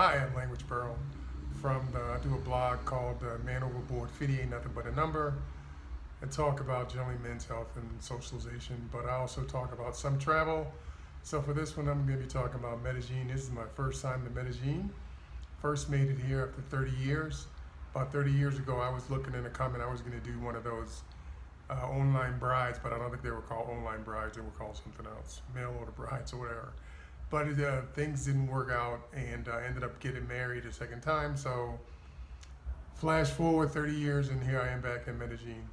Hi, I'm Language Pearl I do a blog called Man Overboard 50 Ain't Nothing But a Number. I talk about generally men's health and socialization, but I also talk about some travel. So for this one, I'm going to be talking about Medellin. This is my first time to Medellin. First made it here after 30 years. About 30 years ago, I was looking in a comment I was going to do one of those online brides, but I don't think they were called online brides. They were called something else, mail order brides or whatever. But things didn't work out, and I ended up getting married a second time. So flash forward 30 years, and here I am back in Medellin.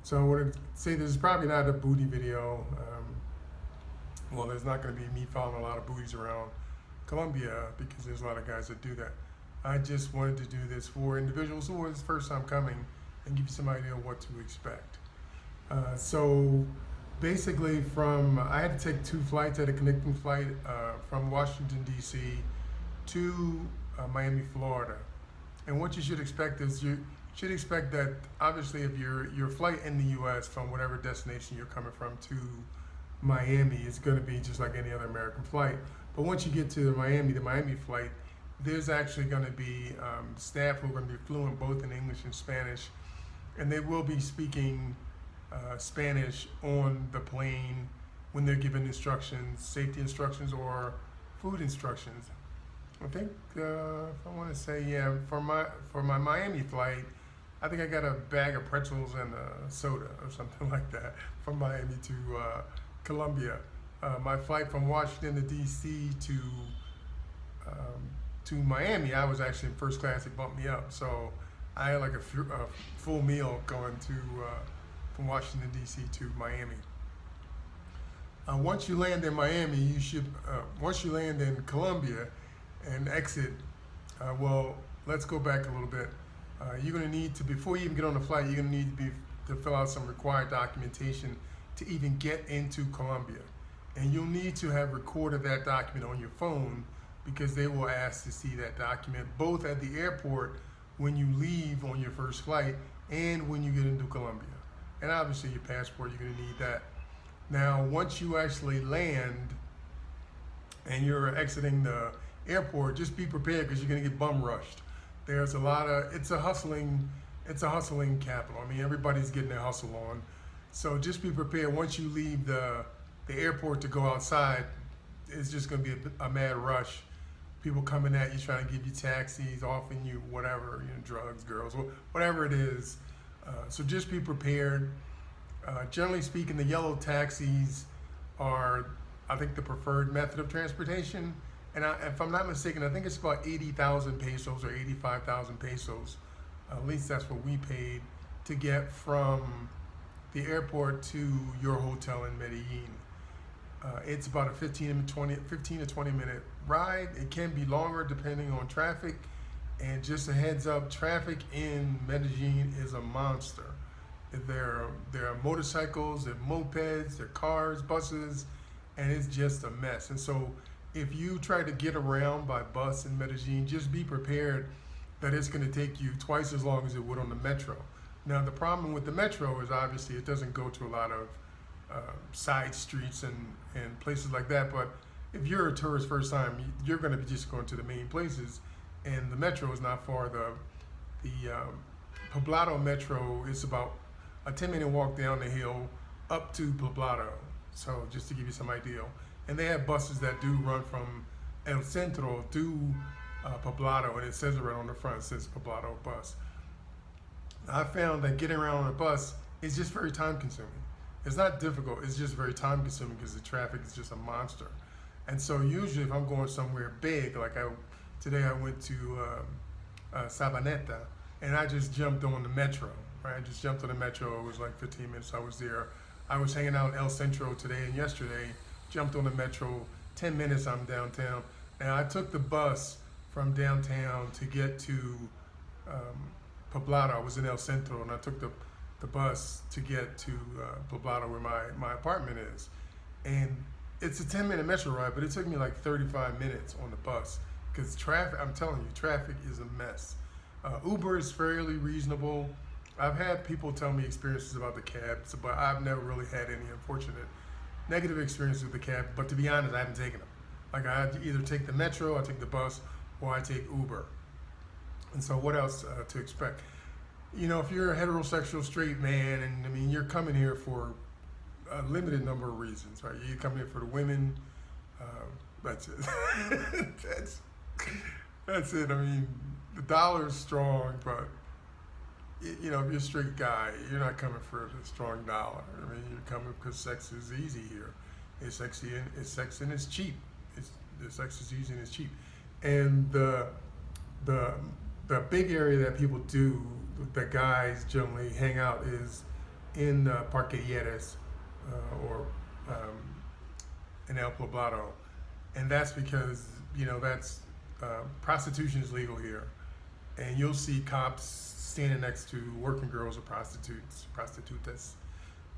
So I want to say this is probably not a booty video. Well, there's not going to be me following a lot of booties around Colombia because there's a lot of guys that do that. I just wanted to do this for individuals who are the first time coming and give you some idea of what to expect. So basically I had to take two flights. I had a connecting flight from Washington, D.C. to Miami, Florida. And what you should expect is you should expect that obviously if your flight in the U.S. from whatever destination you're coming from to Miami is going to be just like any other American flight. But once you get to the Miami flight, there's actually going to be staff who are going to be fluent both in English and Spanish, and they will be speaking Spanish on the plane when they're given instructions, safety instructions or food instructions. I think if I want to say, yeah, for my Miami flight, I think I got a bag of pretzels and a soda or something like that from Miami to Colombia. My flight from Washington to D.C. to Miami, I was actually in first class. They bumped me up, so I had like a full meal going to from Washington D.C. to Miami. Once you land in Miami, you should. Once you land in Colombia and exit, well, let's go back a little bit. You're going to need to, before you even get on the flight, you're going to need to fill out some required documentation to even get into Colombia. And you'll need to have recorded that document on your phone because they will ask to see that document both at the airport when you leave on your first flight and when you get into Colombia. And obviously your passport, you're going to need that. Now, once you actually land and you're exiting the airport, just be prepared because you're going to get bum rushed. There's a lot of, it's a hustling capital. I mean, everybody's getting their hustle on. So just be prepared. Once you leave the airport to go outside, it's just going to be a mad rush. People coming at you, trying to give you taxis, offering you whatever, drugs, girls, whatever it is. So just be prepared. Generally speaking, the yellow taxis are, I think, the preferred method of transportation. And if I'm not mistaken, I think it's about 80,000 pesos or 85,000 pesos. At least that's what we paid to get from the airport to your hotel in Medellin. It's about a 15 to 20 minute ride. It can be longer depending on traffic. And just a heads up, traffic in Medellin is a monster. There are motorcycles, there are mopeds, there are cars, buses, and it's just a mess. And so if you try to get around by bus in Medellin, just be prepared that it's going to take you twice as long as it would on the metro. Now, the problem with the metro is obviously it doesn't go to a lot of side streets and places like that. But if you're a tourist first time, you're going to be just going to the main places, and the metro is not far. The Poblado metro is about a 10-minute walk down the hill up to Poblado. So just to give you some idea. And they have buses that do run from El Centro to Poblado, and it says it right on the front, it says Poblado bus. I found that getting around on a bus is just very time consuming. It's not difficult, it's just very time consuming because the traffic is just a monster. And so usually if I'm going somewhere big, like today I went to Sabaneta, and I just jumped on the metro, right? I just jumped on the metro, it was like 15 minutes I was there. I was hanging out in El Centro today and yesterday, jumped on the metro, 10 minutes I'm downtown. Now I took the bus from downtown to get to Poblado. I was in El Centro, and I took the bus to get to Poblado where my apartment is. And it's a 10-minute metro ride, but it took me like 35 minutes on the bus because traffic, I'm telling you, traffic is a mess. Uber is fairly reasonable. I've had people tell me experiences about the cabs, but I've never really had any unfortunate negative experiences with the cab. But to be honest, I haven't taken them. Like I either take the metro, I take the bus, or I take Uber. And so what else to expect? If you're a heterosexual straight man, and I mean, you're coming here for a limited number of reasons, right? You come here for the women. Uh, that's it. that's that's it. I mean, the dollar is strong, but if you're a straight guy, you're not coming for the strong dollar. I mean, you're coming because sex is easy here. It's sexy and it's cheap. The sex is easy and it's cheap. And the big area that people do, that guys generally hang out, is in Parquilleres or in El Poblado, and that's because that's prostitution is legal here, and you'll see cops standing next to working girls or prostitutes,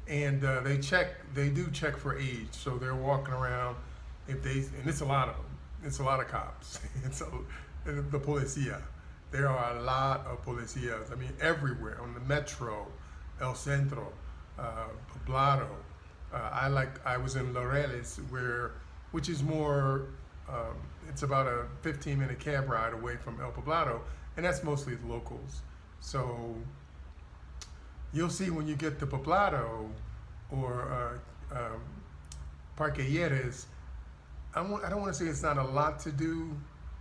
and they do check for age, so they're walking around and it's a lot of them. It's a lot of cops. The policía. There are a lot of policías. I mean, everywhere on the metro, El Centro, Poblado. I was in Laureles, which is more. It's about a 15-minute cab ride away from El Poblado, and that's mostly the locals. So you'll see when you get to Poblado or Parquilleres, I don't want to say it's not a lot to do,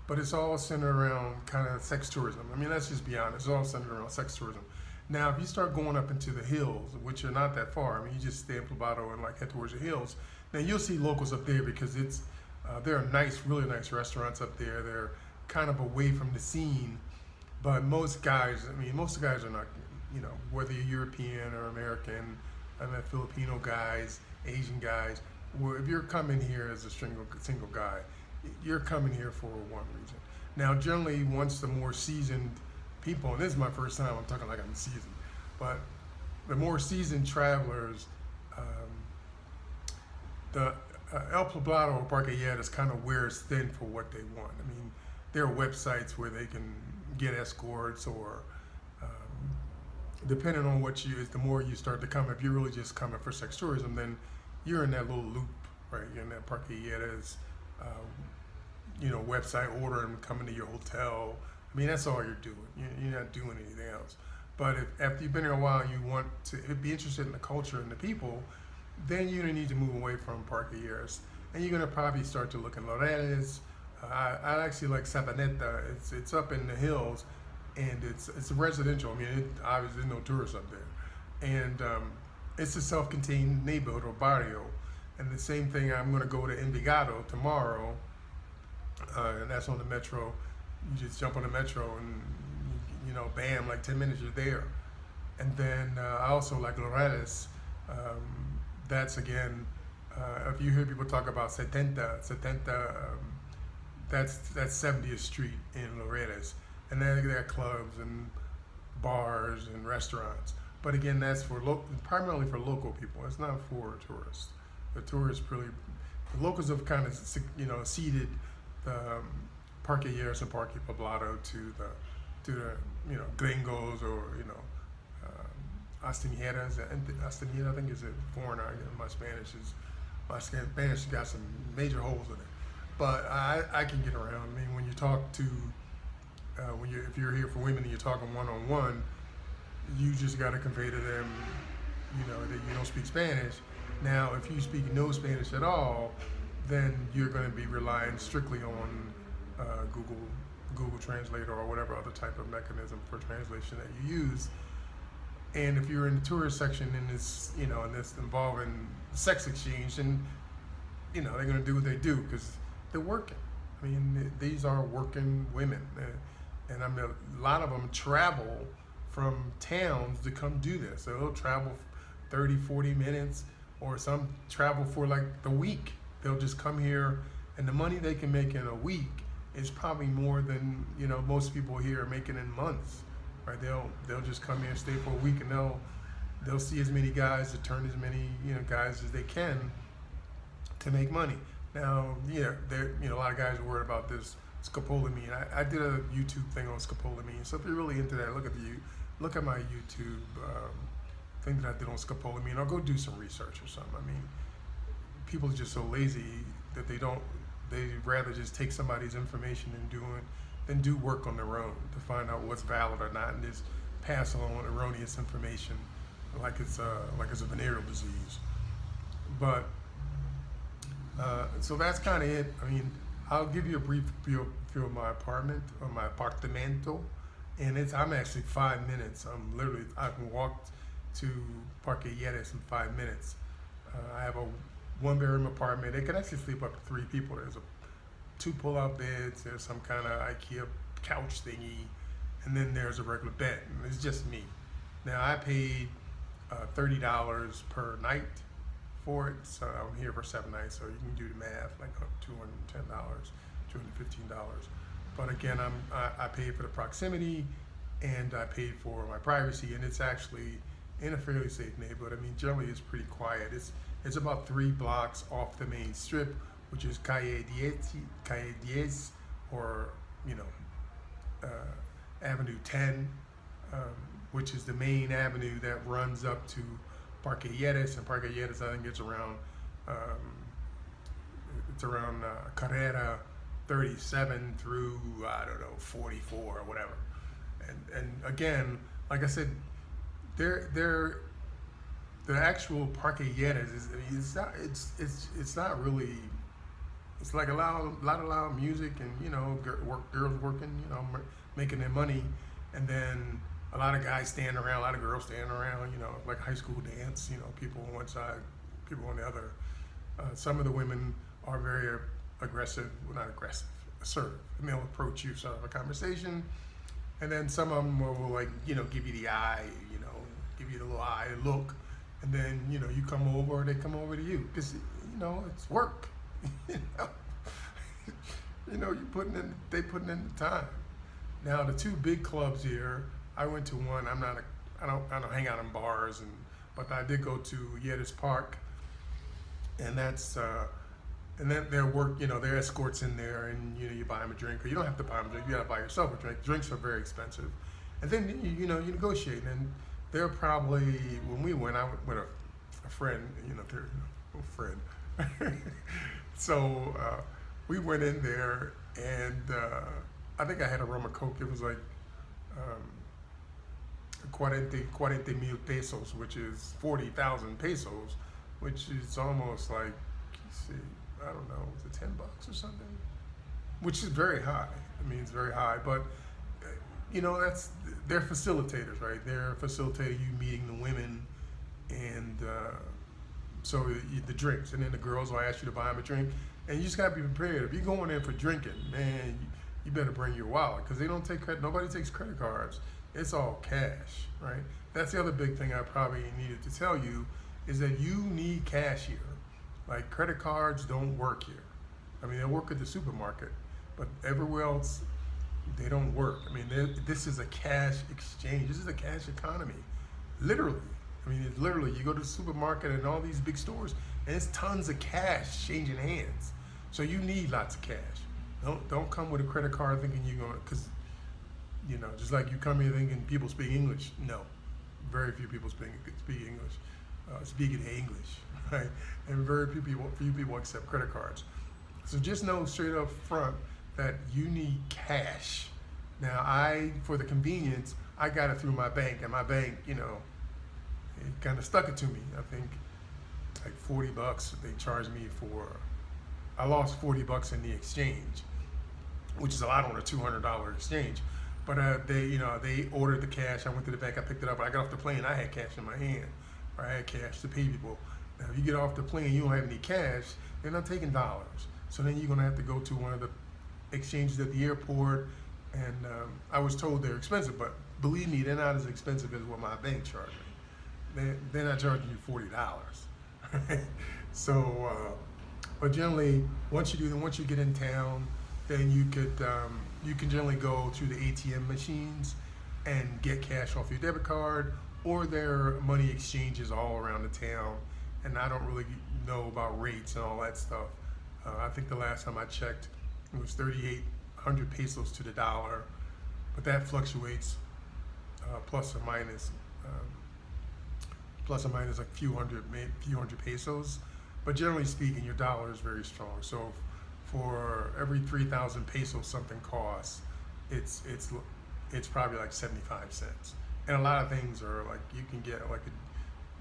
but it's all centered around kind of sex tourism. I mean, let's just be honest, it's all centered around sex tourism. Now, if you start going up into the hills, which are not that far, I mean, you just stay in Poblado and head towards the hills, then you'll see locals up there because there are really nice restaurants up there. They're kind of away from the scene, but most guys are not, whether you're European or American, I mean, Filipino guys, Asian guys, if you're coming here as a single guy, you're coming here for one reason. Now, generally, once the more seasoned people, and this is my first time, I'm talking like I'm seasoned, but the more seasoned travelers, the El Poblado or Parquilleres kind of wears thin for what they want. I mean, there are websites where they can get escorts, or depending on the more you start to come, if you're really just coming for sex tourism, then you're in that little loop, right? You're in that Parquilleres, website, ordering, coming to your hotel. I mean, that's all you're doing. You're not doing anything else. But after you've been here a while, you want to be interested in the culture and the people, then you're gonna need to move away from Parquilleres, and you're gonna probably start to look in Laureles. I actually like Sabaneta. It's up in the hills, and it's residential. I mean, obviously there's no tourists up there, and it's a self-contained neighborhood or barrio. And the same thing, I'm gonna go to Envigado tomorrow, and that's on the metro. You just jump on the metro and bam, 10 minutes you're there. And then I also like Laureles. That's again, if you hear people talk about 70, that's 70th Street in Laureles, and then there are clubs and bars and restaurants. But again, that's primarily for local people. It's not for tourists. The tourists the locals have kind of ceded the Parquilleres and Parque Poblado to the gringos, or Astanieras. Astanera, I think, is a foreigner. My Spanish got some major holes in it, but I can get around. I mean, when you talk to if you're here for women and you're talking one-on-one, you just got to convey to them, that you don't speak Spanish. Now, if you speak no Spanish at all, then you're going to be relying strictly on Google Translator or whatever other type of mechanism for translation that you use. And if you're in the tourist section and it's and it's involving sex exchange, then they're going to do what they do because they're working. I mean, these are working women, and I mean, a lot of them travel from towns to come do this. So they'll travel 30, 40 minutes, or some travel for the week. They'll just come here, and the money they can make in a week is probably more than most people here are making in months. Right? They'll just come here, stay for a week, and they'll see as many guys, to turn as many guys as they can to make money. Now, a lot of guys are worried about this scopolamine. I did a YouTube thing on scopolamine, so if you're really into that, look at my YouTube thing that I did on scopolamine, or go do some research or something. I mean, people are just so lazy that they'd rather just take somebody's information and then do work on their own to find out what's valid or not, and just pass along erroneous information like it's a venereal disease. But so that's kind of it. I mean, I'll give you a brief view of my apartment, or my apartamento, and I'm actually 5 minutes. I can walk to Parque Yeres in 5 minutes. I have a one-bedroom apartment. It can actually sleep up to 3 people. There's 2 pull-out beds. There's some kind of IKEA couch thingy, and then there's a regular bed. And it's just me. Now I paid $30 per night for it. So I'm here for 7 nights. So you can do the math, like $210, $215. But again, I paid for the proximity, and I paid for my privacy, and it's actually in a fairly safe neighborhood. I mean, generally it's pretty quiet. It's about 3 blocks off the main strip, which is Calle 10, or Avenue 10, which is the main avenue that runs up to Parque Yeres, and Parque Yeres, I think it's around Carrera 37 through, I don't know, 44 or whatever. And again, like I said, the actual Parque Yeres is, I mean, it's not really. It's like a lot of loud music, and girls working, making their money, and then a lot of guys standing around, a lot of girls standing around, like high school dance, people on one side, people on the other. Some of the women are very aggressive, well, not aggressive, assertive, and they'll approach you, start a conversation, and then some of them will give you the eye, give you the little eye look, and then you come over, they come over to you, because it's work. They putting in the time. Now the 2 big clubs here, I went to one. I don't hang out in bars, but I did go to Yeres Park, and that's and then their work, their escorts in there, and you buy them a drink, or you don't have to buy them a drink. You gotta buy yourself a drink. Drinks are very expensive, and then you negotiate, and they're probably, when we went, I went with a friend, a friend. So we went in there, and I think I had a rum and coke. It was like 40 mil pesos, which is 40,000 pesos, which is almost like, I don't know, was it $10 or something? Which is very high. I mean, it's very high, but they're facilitators, right? They're facilitating you meeting the women, and so the drinks, and then the girls will ask you to buy them a drink, and you just gotta be prepared. If you're going in for drinking, man, you better bring your wallet, because they don't take credit. Nobody takes credit cards. It's all cash, right? That's the other big thing I probably needed to tell you, is that you need cash here. Like, credit cards don't work here. I mean, they work at the supermarket, but everywhere else, they don't work. I mean, this is a cash exchange. This is a cash economy, literally. I mean, it's literally, you go to the supermarket and all these big stores, and it's tons of cash changing hands. So you need lots of cash. Don't come with a credit card thinking you're gonna, because just like you come here thinking people speak English. No, very few people speak English. Speaking English, right? And very few people accept credit cards. So just know straight up front that you need cash. Now, for the convenience, I got it through my bank, and my bank, it kind of stuck it to me. I think like $40 they charged me for. I lost $40 in the exchange, which is a lot on a $200 exchange. But they ordered the cash. I went to the bank, I picked it up. When I got off the plane, I had cash in my hand, or I had cash to pay people. Now, if you get off the plane, you don't have any cash, they're not taking dollars. So then you're gonna have to go to one of the exchanges at the airport, and I was told they're expensive, but believe me, they're not as expensive as what my bank charged me. They're not charging you $40. So, but generally, once you get in town, then you can generally go to the ATM machines and get cash off your debit card, or there are money exchanges all around the town. And I don't really know about rates and all that stuff. I think the last time I checked, it was 3,800 pesos to the dollar, but that fluctuates plus or minus like a few hundred pesos. But generally speaking, your dollar is very strong. So for every 3,000 pesos something costs, it's probably like 75 cents. And a lot of things are like you can get like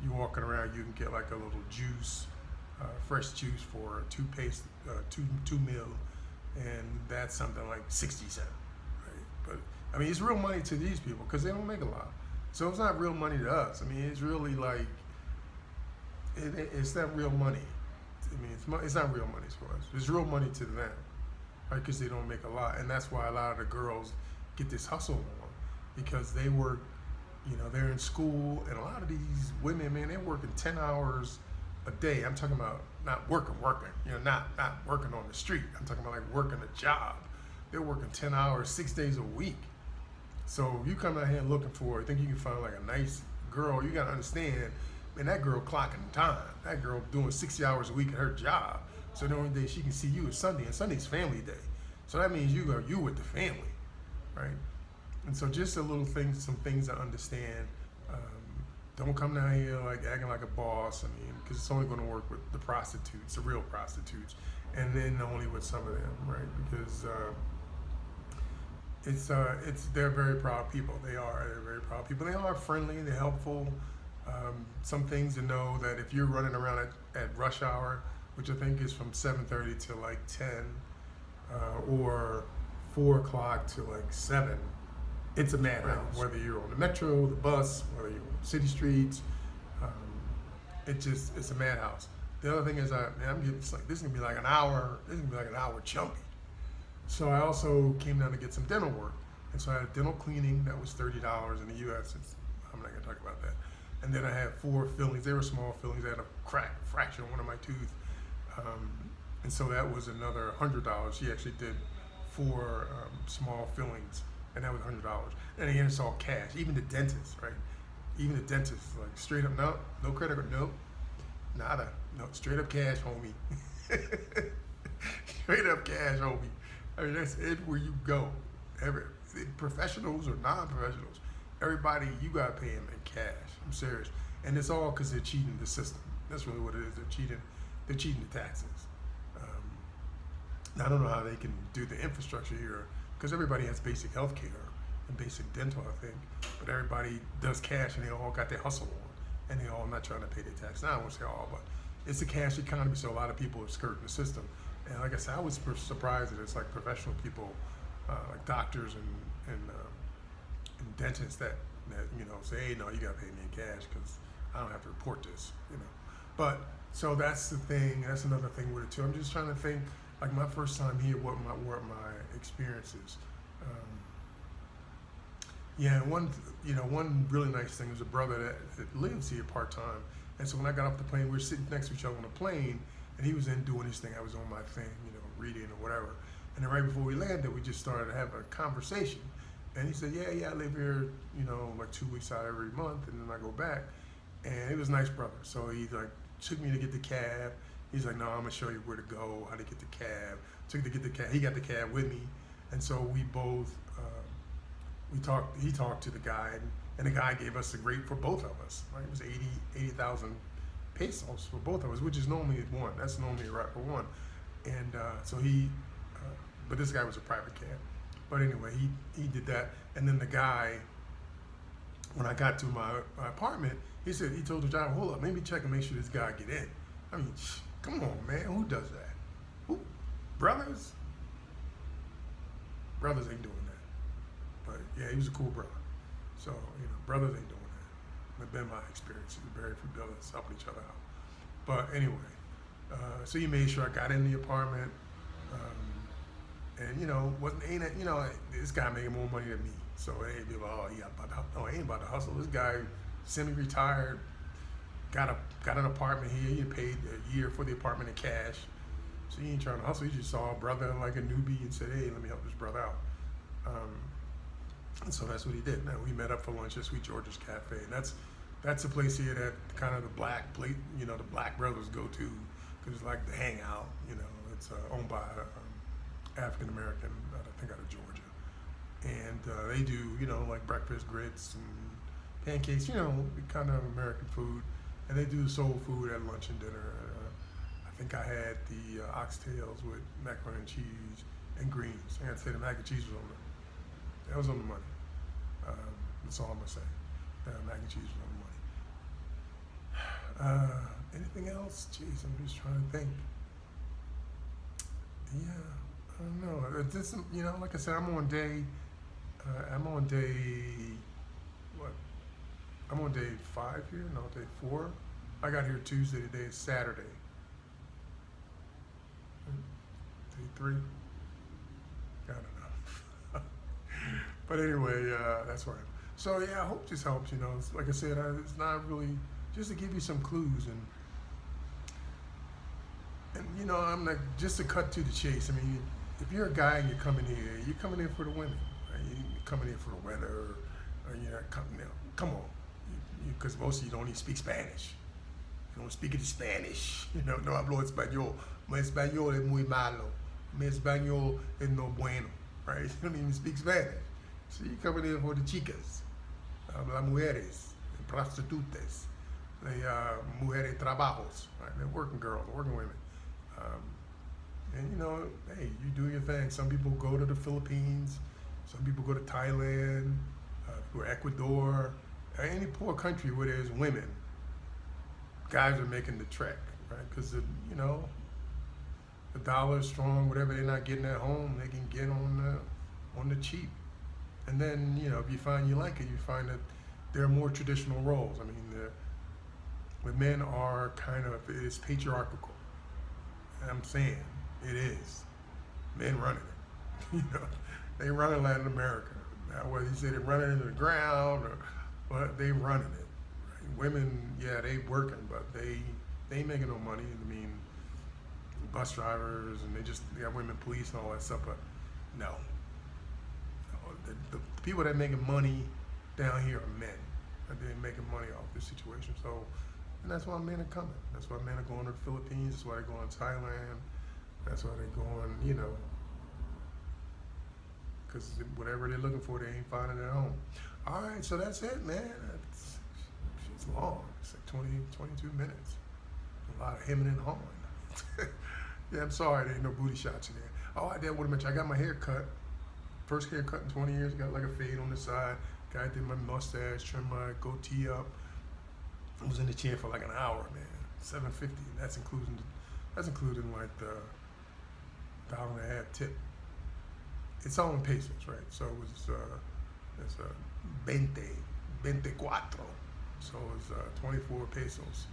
you walking around, you can get like a little juice, fresh juice for a toothpaste, two mil, and that's something like 60 cents, right? But I mean, it's real money to these people because they don't make a lot. So it's not real money to us. I mean, it's really like it's not real money. I mean, it's not real money to us. It's real money to them, right? Because they don't make a lot, and that's why a lot of the girls get this hustle on because they work. You know, they're in school, and a lot of these women, man, they're working 10 hours a day. I'm talking about not working. You know, not working on the street. I'm talking about like working a job. They're working 10 hours, 6 days a week. So you come out here looking for, think you can find like a nice girl, you gotta understand, man, that girl clocking time. That girl doing 60 hours a week at her job. So the only day she can see you is Sunday, and Sunday's family day. So that means you with the family, right? And so just a little things, some things to understand. Don't come down here like acting like a boss. I mean, because it's only going to work with the prostitutes, the real prostitutes, and then only with some of them, right? Because they're very proud people. They're very proud people. They are friendly. They're helpful. Some things to know that if you're running around at rush hour, which I think is from 7:30 to like 10, or 4 o'clock to like 7. It's a madhouse. Whether you're on the metro, the bus, whether you're on city streets, it's a madhouse. The other thing is, I'm getting like this is gonna be like an hour. This is gonna be like an hour jumpy. So I also came down to get some dental work, and so I had dental cleaning that was $30 in the U.S. I'm not gonna talk about that. And then I had 4 fillings. They were small fillings. I had a fracture in one of my teeth, and so that was another $100. She actually did 4 small fillings. And that was $100. And again, it's all cash. Even the dentist, right? Even the dentist, like straight up, no credit card, no, nada, no, straight up cash, homie. Straight up cash, homie. I mean, that's it where you go. Professionals or non-professionals, everybody, you gotta pay them in cash. I'm serious. And it's all because they're cheating the system. That's really what it is. They're cheating the taxes. I don't know how they can do the infrastructure here, because everybody has basic health care and basic dental, I think, but everybody does cash and they all got their hustle on and they all not trying to pay their tax. Now I won't say all, but it's a cash economy, so a lot of people are skirting the system. And like I said, I was surprised that it's like professional people, like doctors and dentists that you know say, hey, no, you gotta pay me in cash because I don't have to report this, you know. But so that's the thing. That's another thing with it too. I'm just trying to think. Like my first time here, what my experiences. One really nice thing was a brother that lives here part time, and so when I got off the plane, we were sitting next to each other on the plane, and he was in doing his thing. I was on my thing, reading or whatever. And then right before we landed, we just started having a conversation, and he said, "Yeah, I live here, like 2 weeks out every month, and then I go back." And he was a nice brother, so he like took me to get the cab. He's like, "No, I'm gonna show you where to go, how to get the cab." Took to get the cab. He got the cab with me, and so we both we talked. He talked to the guy, and the guy gave us the rate for both of us. Right? It was 80,000 pesos for both of us, which is normally one. That's normally a rate for one. And so but this guy was a private cab. But anyway, he did that, and then the guy, when I got to my apartment, he told the driver, "Hold up, let me check and make sure this guy get in." I mean, come on, man, who does that? Who? Brothers? Brothers ain't doing that. But yeah, he was a cool brother. So, brothers ain't doing that. That's been my experience. Very few brothers helping each other out. But anyway, so he made sure I got in the apartment. And this guy making more money than me. So it ain't be like, I ain't about to hustle. This guy, semi-retired, got an apartment here. He paid a year for the apartment in cash. So he ain't trying to hustle. He just saw a brother like a newbie and said, "Hey, let me help this brother out." And so that's what he did. Now we met up for lunch at Sweet George's Cafe, and that's a place here that kind of the black plate, the black brothers go to because it's like the hangout. It's owned by African American, I think out of Georgia, and they do like breakfast, grits and pancakes, kind of American food, and they do soul food at lunch and dinner. I think I had the oxtails with macaroni and cheese and greens. I gotta say the mac and cheese was on That was on the money. That's all I'm gonna say. Mac and cheese was on the money. Anything else? Jeez, I'm just trying to think. Yeah, I don't know. This, like I said, I'm on day. What? I'm on day 5 here. No, day 4. I got here Tuesday. Today is Saturday. Day 3. I don't know. But anyway, that's where I am. So yeah, I hope this helps. It's, like I said, it's not really just to give you some clues and I'm like, just to cut to the chase. I mean, if you're a guy and you're coming here for the women, right? You're coming here for the weather, or come on, because most of you don't even speak Spanish. You don't speak any Spanish. No hablo español. Mi español es muy malo. Mi español es no bueno, right? You don't even speak Spanish. So you're coming here for the chicas, las mujeres, prostitutes, the mujeres trabajos, right? They're working girls, working women. And hey, you do your thing. Some people go to the Philippines, some people go to Thailand, or Ecuador, any poor country where there's women. Guys are making the trek, right? Because the dollar is strong. Whatever they're not getting at home, they can get on the cheap. And then if you find you like it, you find that there are more traditional roles. I mean, the men are it is patriarchal. I'm saying it is. Men running it. They running Latin America. Now, whether you say they're running into the ground but they running it. Right? Women, yeah, they working, but they ain't making no money. I mean, bus drivers and they got women police and all that stuff, but no. The people that are making money down here are men. They're making money off this situation. So, and that's why men are coming. That's why men are going to the Philippines. That's why they're going to Thailand. That's why they're going, because whatever they're looking for, they ain't finding it at home. All right, so that's it, man. It's long. It's like 22 minutes. A lot of hemming and hawing. Yeah, I'm sorry there ain't no booty shots in there. Oh, I did want to mention, I got my hair cut. First haircut in 20 years. Got like a fade on the side. Guy did my mustache, trimmed my goatee up. I was in the chair for like an hour, man. $7.50. That's including like the $1.50 tip. It's all in pesos, right? So it was it's 24. So it was 24 pesos.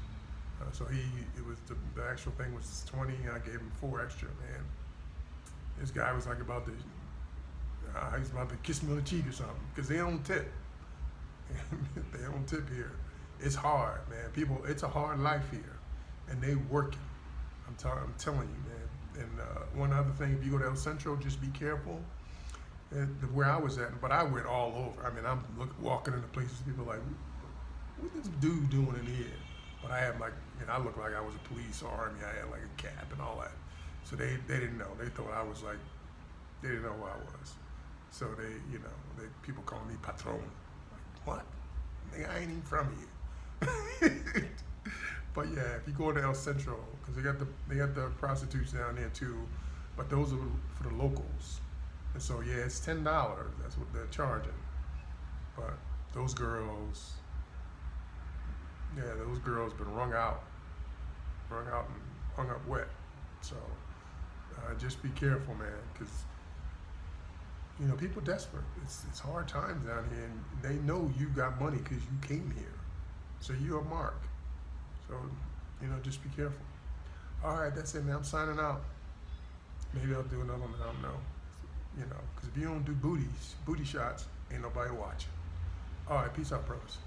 So it was the actual thing was 20. I gave him 4 extra, man. This guy was like about to. He's about to kiss me on the cheek or something, because they don't tip. They don't tip here. It's hard, man. People, it's a hard life here, and they working. I'm telling you, man. And one other thing, if you go to El Centro, just be careful. Where I was at, but I went all over. I mean, I'm walking into places, people are like, what this dude doing in here? But I had I looked like I was a police or army. I had like a cap and all that. So they didn't know. They thought I was like, they didn't know who I was. So people call me patron. Like, what? Nigga, I ain't even from here. But yeah, if you go to El Centro, because they got the prostitutes down there too, but those are for the locals. And so yeah, it's $10. That's what they're charging. But those girls been wrung out and hung up wet. So just be careful, man, because people desperate. It's hard times down here, and they know you got money because you came here. So you're a mark. So, just be careful. All right, that's it, man. I'm signing out. Maybe I'll do another one. I don't know. Because if you don't do booty shots, ain't nobody watching. All right, peace out, bros.